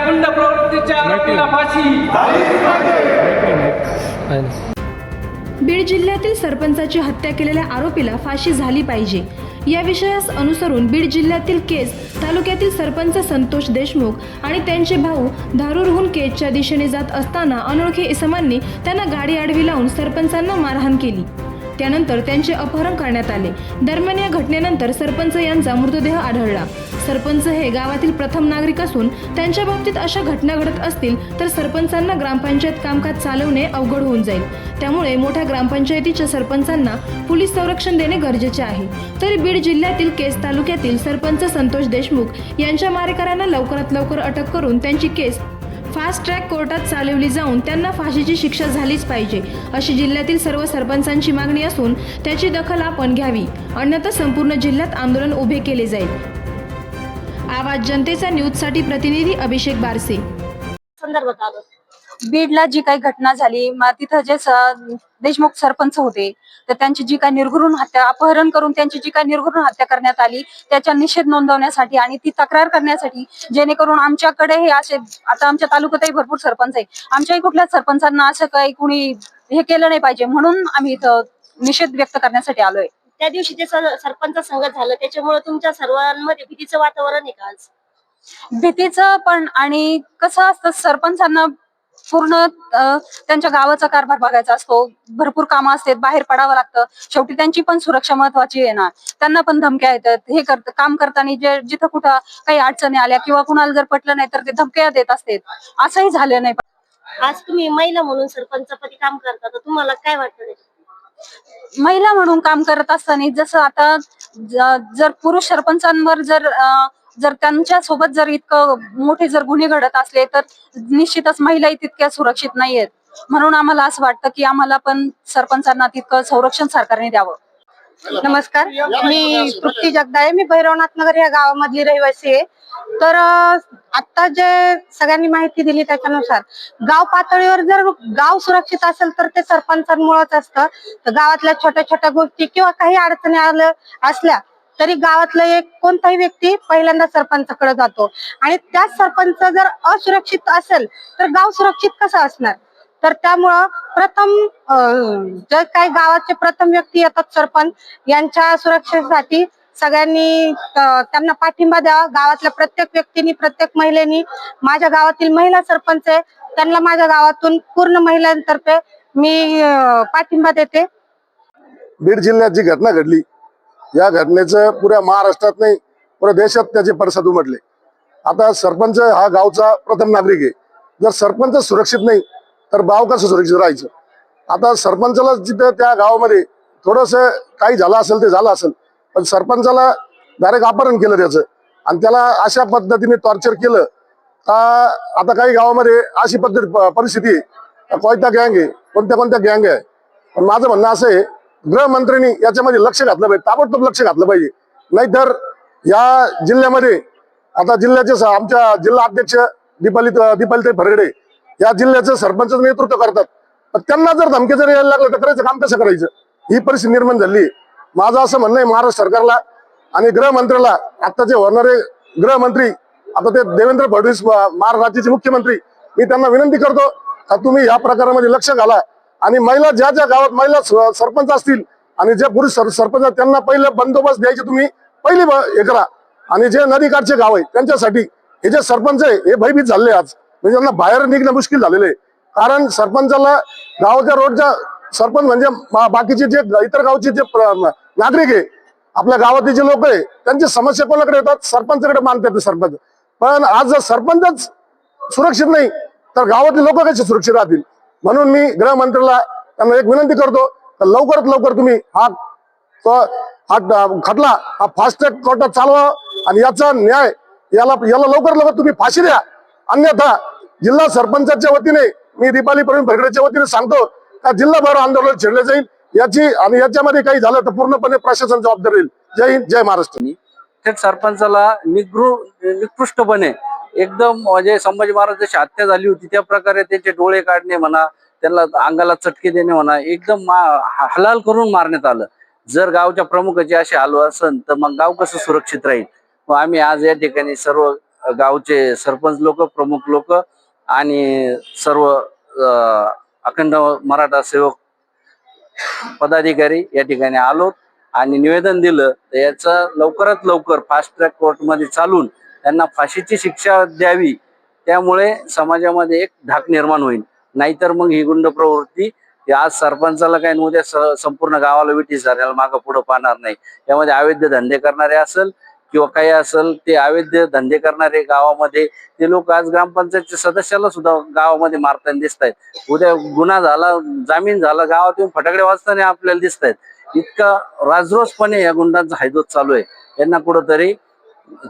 गुंड प्रवृत्तीच्या आरोपीला फाशी. बीड जिल्ह्यातील सरपंचाची हत्या केलेल्या आरोपीला फाशी झाली पाहिजे या विषयास अनुसरून बीड जिल्ह्यातील केज तालुक्यातील सरपंच संतोष देशमुख आणि त्यांचे भाऊ धारूरहून केजच्या दिशेने जात असताना अनोळखी इसमांनी त्यांना गाडी आडवी लावून सरपंचांना मारहाण केली. त्यानंतर त्यांचे अपहरण करण्यात आले. दरम्यान या घटनेनंतर सरपंच यांचा मृतदेह आढळला. सरपंच हे गावातील प्रथम नागरिक असून त्यांच्या बाबतीत अशा घटना घडत असतील तर सरपंचांना ग्रामपंचायत कामकाज चालवणे अवघड होऊन जाईल. त्यामुळे मोठ्या ग्रामपंचायतीच्या सरपंचांना पोलीस संरक्षण देणे गरजेचे आहे. तरी बीड जिल्ह्यातील केज तालुक्यातील सरपंच संतोष देशमुख यांच्या मारेकऱ्यांना लवकरात लवकर अटक करून त्यांची केस फास्ट ट्रॅक कोर्टात चालवली जाऊन त्यांना फाशीची शिक्षा झालीच पाहिजे अशी जिल्ह्यातील सर्व सरपंचांची मागणी असून त्याची दखल आपण घ्यावी, अन्यथा संपूर्ण जिल्ह्यात आंदोलन उभे केले जाईल. आवाज जनतेचा न्यूजसाठी प्रतिनिधी अभिषेक बारसे. संदर्भात आलो बीडला जी काही घटना झाली, तिथं जे देशमुख सरपंच होते तर त्यांची जी काही निर्घृण हत्या, अपहरण करून त्यांची जी काही निर्घृण हत्या करण्यात आली त्याचा निषेध नोंदवण्यासाठी आणि ती तक्रार करण्यासाठी, जेणेकरून आमच्याकडे हे असे, आता आमच्या तालुक्यातही भरपूर सरपंच आहे, आमच्याही कुठल्याच सरपंचांना असं काही कुणी हे केलं नाही पाहिजे म्हणून आम्ही इथं निषेध व्यक्त करण्यासाठी आलोय. त्या दिवशी जे सरपंच संगत झालं त्याच्यामुळे तुमच्या सर्वांमध्ये भीतीचं वातावरण आहे का आज? भीतीचं पण, आणि कसं असतं सरपंचांना पूर्ण त्यांच्या गावाचा कारभार बघायचा असतो, भरपूर कामं असतात, बाहेर पडावं लागतं, शेवटी त्यांची पण सुरक्षा महत्वाची आहे ना. त्यांना पण धमक्या येतात, हे काम करताना जे जिथं कुठं काही अडचणी आल्या किंवा कुणाला जर पटलं नाही तर ते धमक्या देत असतात. असंही झालं नाही. आज तुम्ही महिला म्हणून सरपंचपदी काम करता तर तुम्हाला काय वाटतं? महिला म्हणून काम करत असताना जसं आता जर पुरुष सरपंचांवर जर त्यांच्या सोबत जर इतकं मोठे जर गुन्हे घडत असले तर निश्चितच महिलाही तितक्या सुरक्षित नाहीयेत. म्हणून आम्हाला असं वाटतं की आम्हाला पण सरपंचांना तितकं संरक्षण सरकारने द्यावं. नमस्कार, मी तृप्ती जगदाळे, मी भैरवनाथ नगर या गावामधली रहिवासी आहे. तर आता जे सगळ्यांनी माहिती दिली त्याच्यानुसार गाव पातळीवर जर गाव सुरक्षित असेल तर ते सरपंचांमुळेच असतं. तर गावातल्या छोट्या छोट्या गोष्टी किंवा काही अडचणी असल्या तरी गावातला एक कोणताही व्यक्ती पहिल्यांदा सरपंचाकडे जातो, आणि त्याच सरपंच जर असुरक्षित असेल तर गाव सुरक्षित कसं असणार? तर त्यामुळं प्रथम जे काही गावाचे प्रथम व्यक्ती येतात सरपंच, यांच्या सुरक्षेसाठी सगळ्यांनी त्यांना पाठिंबा द्यावा. गावातल्या प्रत्येक व्यक्तींनी, प्रत्येक महिलेनी, माझ्या गावातील महिला सरपंच आहे त्यांना माझ्या गावातून पूर्ण महिलांतर्फे मी पाठिंबा देते. बीड जिल्ह्यात जी घटना घडली, या घटनेचं पुऱ्या महाराष्ट्रात नाही पुऱ्या देशात त्याचे पडसाद उमटले. आता सरपंच हा गावचा प्रथम नागरिक आहे. जर सरपंच सुरक्षित नाही तर गाव कसं सुरक्षित राहायचं? आता सरपंचाला जिथं त्या गावामध्ये थोडस काही झालं असेल ते झालं असेल, पण सरपंचाला डायरेक्ट अपहरण केलं त्याचं आणि त्याला अशा पद्धतीने टॉर्चर केलं. आता काही गावामध्ये अशी परिस्थिती आहे, कोयता गँग आहे, कोणत्या कोणत्या गँग आहे. पण माझं म्हणणं असं आहे, गृहमंत्र्यांनी याच्यामध्ये लक्ष घातलं पाहिजे, ताबडतोब लक्ष घातलं पाहिजे. नाहीतर या जिल्ह्यामध्ये आता जिल्ह्याचे आमच्या जिल्हा अध्यक्ष दीपालीताई फरगडे या जिल्ह्याचं सरपंच नेतृत्व करतात, पण त्यांना जर धमके जर यायला लागलं तर करायचं काम कसं करायचं, ही परिस्थिती निर्माण झाली. माझं असं म्हणणं आहे महाराष्ट्र सरकारला आणि गृहमंत्र्याला, आता जे होणारे गृहमंत्री आता ते देवेंद्र फडणवीस महाराष्ट्राचे मुख्यमंत्री, मी त्यांना विनंती करतो का तुम्ही या प्रकारामध्ये लक्ष घाला आणि महिला ज्या ज्या गावात महिला सरपंच असतील आणि जे पुरुष सरपंच त्यांना पहिलं बंदोबस्त द्यायचे तुम्ही पहिली हे करा. आणि जे नदीकाठचे गाव आहे त्यांच्यासाठी हे जे सरपंच आहे हे भयभीत झाले आज, म्हणजे त्यांना बाहेर निघणं मुश्किल झालेलं आहे. कारण सरपंचाला गावाच्या रोडच्या सरपंच म्हणजे बाकीचे जे इतर गावचे जे नागरिक आहे, आपल्या गावातील जे लोक आहे, त्यांची समस्या कोणाकडे येतात? सरपंचाकडे मानतात ते सरपंच. पण आज जर सरपंचच सुरक्षित नाही तर गावातील लोक कसे सुरक्षित राहतील? म्हणून मी गृहमंत्र्याला त्यांना एक विनंती करतो तर लवकरात लवकर तुम्ही हा खटला हा फास्ट ट्रॅक कोर्टात चालवा आणि याचा न्याय याला लवकर लवकर तुम्ही फाशी द्या. अन्यथा जिल्हा सरपंचाच्या वतीने मी दीपाली फरगडेच्या वतीने सांगतो का जिल्हाभर आंदोलन छेडले जाईल याची, आणि याच्यामध्ये काही झालं तर पूर्णपणे प्रशासन जबाबदार राहील. जय हिंद, जय महाराष्ट्र. थेट सरपंचाला निकृष्टपणे एकदम म्हणजे संभाजी महाराजांची हत्या झाली होती त्या प्रकारे त्याचे डोळे काढणे म्हणा, त्यांना अंगाला चटके देणे म्हणा, एकदम हलाल करून मारण्यात आलं. जर गावच्या प्रमुखाची अशी हाल असेल तर मग गाव कसं सुरक्षित राहील? आम्ही आज या ठिकाणी सर्व गावचे सरपंच लोक, प्रमुख लोक आणि सर्व अखंड मराठा सेवक पदाधिकारी या ठिकाणी आलो आणि निवेदन दिलं. तर याचं लवकरात लवकर फास्ट ट्रॅक कोर्टमध्ये चालून त्यांना फाशीची शिक्षा द्यावी. त्यामुळे समाजामध्ये एक धाक निर्माण होईल. नाहीतर मग ही गुंड प्रवृत्ती आज सरपंचाला काय उद्या संपूर्ण गावाला विटीस धरायला मागं पुढं पाहणार नाही. यामध्ये अवैध धंदे करणारे असेल किंवा काही असेल, ते अवैध धंदे करणारे गावामध्ये ते लोक आज ग्रामपंचायतच्या सदस्याला सुद्धा गावामध्ये मारताना दिसत आहेत. उद्या गुन्हा झाला, जामीन झाला, गावात येऊन फटाकडे वाजताना आपल्याला दिसत आहेत. इतका राजरोसपणे या गुंडांचा हैदोस चालू आहे. यांना कुठंतरी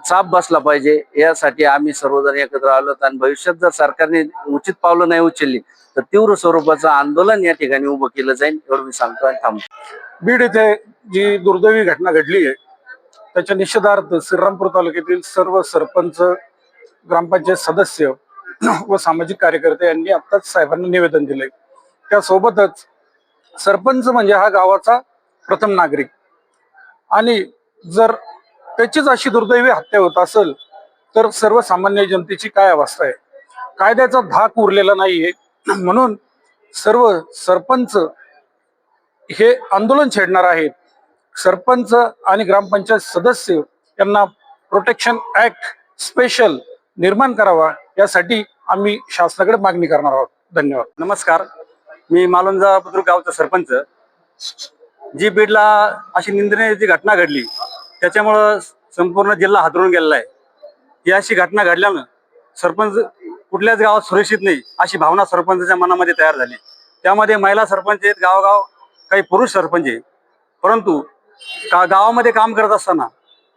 चाप बसला पाहिजे. यासाठी आम्ही सर्वजण एकत्र आलो आणि भविष्यात जर सरकारने उचित पावलं नाही उचलली तर तीव्र स्वरूपाचं आंदोलन या ठिकाणी उभं केलं जाईल, एवढं मी सांगतो आणि थांबतो. बीड येथे जी दुर्दैवी घटना घडली आहे त्याच्या निषेधार्थ श्रीरामपूर तालुक्यातील सर्व सरपंच, ग्रामपंचायत सदस्य व सामाजिक कार्यकर्ते यांनी आत्ताच साहेबांना निवेदन दिले. त्यासोबतच सरपंच म्हणजे हा गावाचा प्रथम नागरिक आणि जर त्याचीच अशी दुर्दैवी हत्या होत असेल तर सर्वसामान्य जनतेची काय अवस्था आहे. कायद्याचा धाक उरलेला नाहीये. म्हणून सर्व सरपंच हे आंदोलन छेडणार आहेत. सरपंच आणि ग्रामपंचायत सदस्य यांना प्रोटेक्शन ऍक्ट स्पेशल निर्माण करावा, यासाठी आम्ही शासनाकडे मागणी करणार आहोत. धन्यवाद. नमस्कार, मी मालुंजा बुद्रुक गावचा सरपंच. जी बीडला अशी निंदनीय जी घटना घडली त्याच्यामुळं संपूर्ण जिल्हा हादरून गेलेला आहे. ही अशी घटना घडल्यानं सरपंच कुठल्याच गावात सुरक्षित नाही अशी भावना सरपंचाच्या मनामध्ये तयार झाली. त्यामध्ये महिला सरपंच आहेत, गावोगाव काही पुरुष सरपंच आहेत. परंतु गावामध्ये काम करत असताना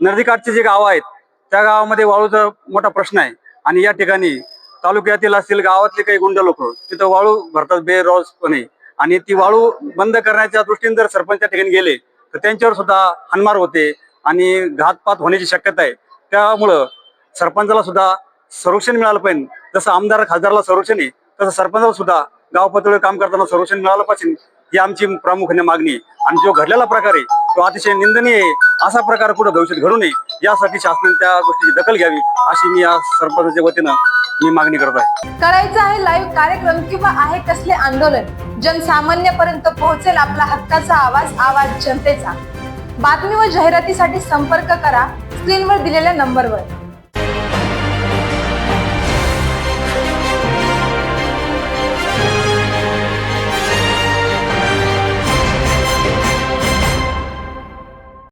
नदीकाठचे जे गाव आहेत त्या गावामध्ये वाळूचा मोठा प्रश्न आहे आणि या ठिकाणी तालुक्यातील असतील गावातले काही गुंड लोक तिथं वाळू भरतात बेरोजपणे आणि ती वाळू बंद करण्याच्या दृष्टीने जर सरपंचच्या ठिकाणी गेले तर त्यांच्यावर सुद्धा हाणमार होते आणि घातपात होण्याची शक्यता आहे. त्यामुळं सरपंचाला सुद्धा संरक्षण मिळालं पाहिजे. जसं आमदार खासदाराला संरक्षण आहे तसं सरपंचाला सुद्धा गाव पातळीवर काम करताना संरक्षण मिळालं पाहिजे, ही आमची प्रामुख्याने मागणी आहे. आणि जो घडलेला प्रकार आहे तो अतिशय निंदनीय आहे. असा प्रकार पुढे भविष्यात घडू नये यासाठी शासनाने त्या गोष्टीची दखल घ्यावी अशी मी या सरपंचाच्या वतीनं मी मागणी करत आहे. करायचं आहे लाईव्ह कार्यक्रम किंवा आहे कसले आंदोलन, जनसामान्यपर्यंत पोहोचेल आपला हक्काचा आवाज, आवाज जनतेचा. बातमी व जाहिरातीसाठी संपर्क करा स्क्रीनवर दिलेल्या नंबरवर.